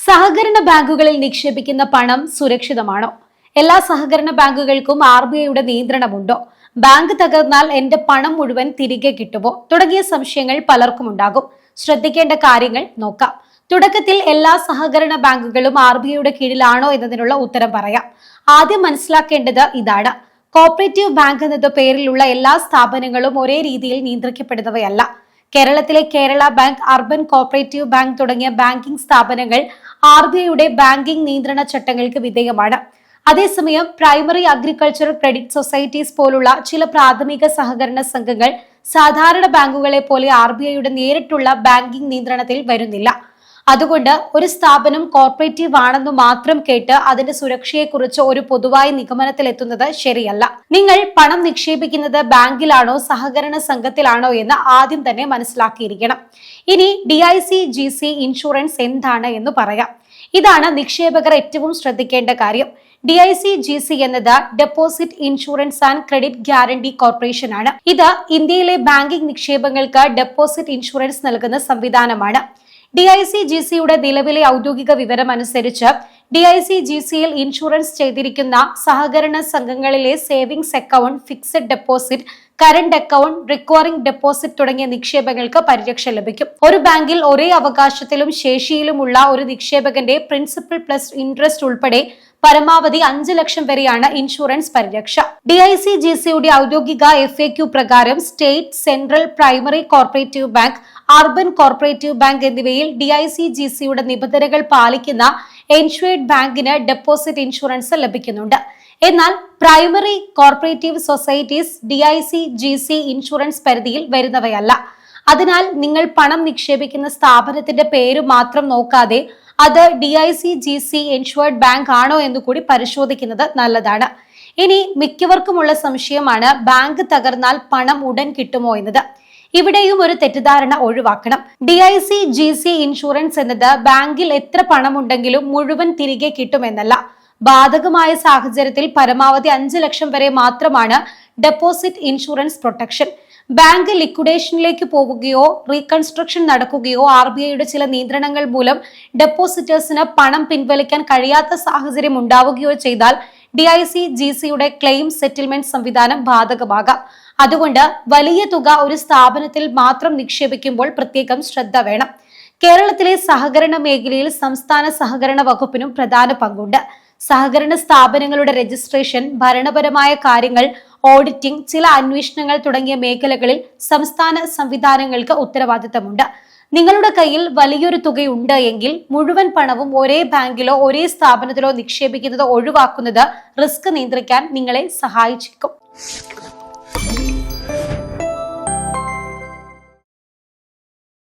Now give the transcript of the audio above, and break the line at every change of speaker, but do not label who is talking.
സഹകരണ ബാങ്കുകളിൽ നിക്ഷേപിക്കുന്ന പണം സുരക്ഷിതമാണോ? എല്ലാ സഹകരണ ബാങ്കുകൾക്കും RBIയുടെ നിയന്ത്രണമുണ്ടോ? ബാങ്ക് തകർന്നാൽ എന്റെ പണം മുഴുവൻ തിരികെ കിട്ടുമോ? തുടങ്ങിയ സംശയങ്ങൾ പലർക്കും ഉണ്ടാകും. ശ്രദ്ധിക്കേണ്ട കാര്യങ്ങൾ നോക്കാം. തുടക്കത്തിൽ എല്ലാ സഹകരണ ബാങ്കുകളും RBIയുടെ കീഴിലാണോ എന്നതിനുള്ള ഉത്തരം പറയാം. ആദ്യം മനസ്സിലാക്കേണ്ടത് ഇതാണ്: കോപ്പറേറ്റീവ് ബാങ്ക് എന്നത് പേരിലുള്ള എല്ലാ സ്ഥാപനങ്ങളും ഒരേ രീതിയിൽ നിയന്ത്രിക്കപ്പെടുന്നവയല്ല. കേരളത്തിലെ Kerala bank, urban cooperative bank തുടങ്ങിയ ബാങ്കിംഗ് സ്ഥാപനങ്ങൾ RBIയുടെ ബാങ്കിംഗ് നിയന്ത്രണ ചട്ടങ്ങൾക്ക് വിധേയമാണ്. അതേസമയം പ്രൈമറി അഗ്രികൾച്ചറൽ ക്രെഡിറ്റ് സൊസൈറ്റീസ് പോലുള്ള ചില പ്രാഥമിക സഹകരണ സംഘങ്ങൾ സാധാരണ ബാങ്കുകളെ പോലെ RBIയുടെ നേരിട്ടുള്ള ബാങ്കിംഗ് നിയന്ത്രണത്തിൽ വരുന്നില്ല. അതുകൊണ്ട് ഒരു സ്ഥാപനം കോർപ്പറേറ്റീവ് ആണെന്ന് മാത്രം കേട്ട് അതിന്റെ സുരക്ഷയെക്കുറിച്ച് ഒരു പൊതുവായ നിഗമനത്തിലെത്തുന്നത് ശരിയല്ല. നിങ്ങൾ പണം നിക്ഷേപിക്കുന്നത് ബാങ്കിലാണോ സഹകരണ സംഘത്തിലാണോ എന്ന് ആദ്യം തന്നെ മനസ്സിലാക്കിയിരിക്കണം. ഇനി DICGC ഇൻഷുറൻസ് എന്താണ് എന്ന് പറയാം. ഇതാണ് നിക്ഷേപകർ ഏറ്റവും ശ്രദ്ധിക്കേണ്ട കാര്യം. DICGC എന്നത് deposit insurance and credit guarantee corporation ആണ്. ഇത് ഇന്ത്യയിലെ ബാങ്കിംഗ് നിക്ഷേപങ്ങൾക്ക് ഡെപ്പോസിറ്റ് ഇൻഷുറൻസ് നൽകുന്ന സംവിധാനമാണ്. DICGCയുടെ നിലവിലെ ഔദ്യോഗിക വിവരം അനുസരിച്ച് DICGCയിൽ ഇൻഷുറൻസ് ചെയ്തിരിക്കുന്ന സഹകരണ സംഘങ്ങളിലെ savings account, fixed deposit, current account, recurring deposit തുടങ്ങിയ നിക്ഷേപങ്ങൾക്ക് പരിരക്ഷ ലഭിക്കും. ഒരു ബാങ്കിൽ ഒരേ അവകാശത്തിലും ശേഷിയിലുമുള്ള ഒരു നിക്ഷേപകന്റെ പ്രിൻസിപ്പൽ പ്ലസ് ഇൻട്രസ്റ്റ് ഉൾപ്പെടെ പരമാവധി 5 ലക്ഷം വരെയാണ് ഇൻഷുറൻസ് പരിരക്ഷ. DICGCയുടെ ഔദ്യോഗിക FAQ പ്രകാരം state, central, primary corporative bank, urban corporative bank എന്നിവയിൽ DICGCയുടെ നിബന്ധനകൾ പാലിക്കുന്ന എൻഷ്വേർഡ് ബാങ്കിന് ഡെപ്പോസിറ്റ് ഇൻഷുറൻസ് ലഭിക്കുന്നുണ്ട്. എന്നാൽ primary corporative societies DICGC insurance പരിധിയിൽ വരുന്നവയല്ല. അതിനാൽ നിങ്ങൾ പണം നിക്ഷേപിക്കുന്ന സ്ഥാപനത്തിന്റെ പേര് മാത്രം നോക്കാതെ അത് DICGC എൻഷ്വേർഡ് ബാങ്ക് ആണോ എന്ന് കൂടി പരിശോധിക്കുന്നത് നല്ലതാണ്. ഇനി മിക്കവർക്കുമുള്ള സംശയമാണ് ബാങ്ക് തകർന്നാൽ പണം ഉടൻ കിട്ടുമോ എന്നത്. ഇവിടെയും ഒരു തെറ്റിദ്ധാരണ ഒഴിവാക്കണം. DICGC ഇൻഷുറൻസ് എന്നത് ബാങ്കിൽ എത്ര പണമുണ്ടെങ്കിലും മുഴുവൻ തിരികെ കിട്ടുമെന്നല്ല. ബാധകമായ സാഹചര്യത്തിൽ പരമാവധി 5 ലക്ഷം വരെ മാത്രമാണ് ഡെപ്പോസിറ്റ് ഇൻഷുറൻസ് പ്രൊട്ടക്ഷൻ. ബാങ്ക് ലിക്വിഡേഷനിലേക്ക് പോവുകയോ റീകൺസ്ട്രക്ഷൻ നടക്കുകയോ RBIയുടെ ചില നിയന്ത്രണങ്ങൾ മൂലം ഡെപ്പോസിറ്റേഴ്സിന് പണം പിൻവലിക്കാൻ കഴിയാത്ത സാഹചര്യം ഉണ്ടാവുകയോ ചെയ്താൽ DICGCയുടെ ക്ലെയിം സെറ്റിൽമെന്റ് സംവിധാനം ബാധകമാകാം. അതുകൊണ്ട് വലിയ തുക ഒരു സ്ഥാപനത്തിൽ മാത്രം നിക്ഷേപിക്കുമ്പോൾ പ്രത്യേകം ശ്രദ്ധ വേണം. കേരളത്തിലെ സഹകരണ മേഖലയിൽ സംസ്ഥാന സഹകരണ വകുപ്പിനും പ്രധാന പങ്കുണ്ട്. സഹകരണ സ്ഥാപനങ്ങളുടെ രജിസ്ട്രേഷൻ, ഭരണപരമായ കാര്യങ്ങൾ, ഓഡിറ്റിംഗ്, ചില അന്വേഷണങ്ങൾ തുടങ്ങിയ മേഖലകളിൽ സംസ്ഥാന സംവിധാനങ്ങൾക്ക് ഉത്തരവാദിത്തമുണ്ട്. നിങ്ങളുടെ കയ്യിൽ വലിയൊരു തുകയുണ്ട് എങ്കിൽ മുഴുവൻ പണവും ഒരേ ബാങ്കിലോ ഒരേ സ്ഥാപനത്തിലോ നിക്ഷേപിക്കുന്നത് ഒഴിവാക്കുന്നത് റിസ്ക് നിയന്ത്രിക്കാൻ നിങ്ങളെ സഹായിച്ചേക്കും.